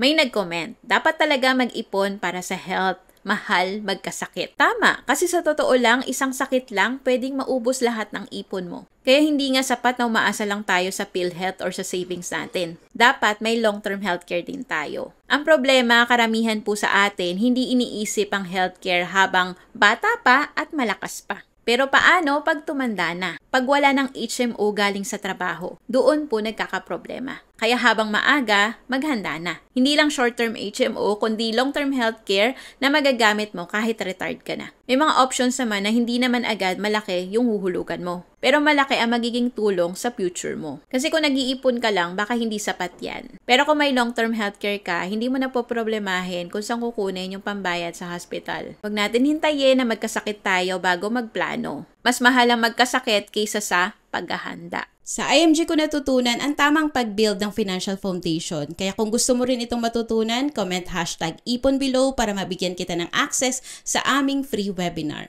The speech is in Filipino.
May nag-comment, dapat talaga mag-ipon para sa health. Mahal magkasakit. Tama, kasi sa totoo lang, isang sakit lang, pwedeng maubos lahat ng ipon mo. Kaya hindi nga sapat na umaasa lang tayo sa PhilHealth or sa savings natin. Dapat may long-term healthcare din tayo. Ang problema, karamihan po sa atin, hindi iniisip ang healthcare habang bata pa at malakas pa. Pero paano pag tumanda na? Pag wala ng HMO galing sa trabaho, doon po nagkakaproblema. Kaya habang maaga, maghanda na. Hindi lang short-term HMO, kundi long-term healthcare na magagamit mo kahit retired ka na. May mga options naman na hindi naman agad malaki yung huhulugan mo. Pero malaki ang magiging tulong sa future mo. Kasi kung nag-iipon ka lang, baka hindi sapat yan. Pero kung may long-term healthcare ka, hindi mo na po problemahin kung saan kukunin yung pambayad sa hospital. Huwag natin hintayin na magkasakit tayo bago magplano. Mas mahal ang magkasakit kaysa sa paghahanda. Sa IMG ko natutunan ang tamang pag-build ng financial foundation. Kaya kung gusto mo rin itong matutunan, comment #ipon below para mabigyan kita ng access sa aming free webinar.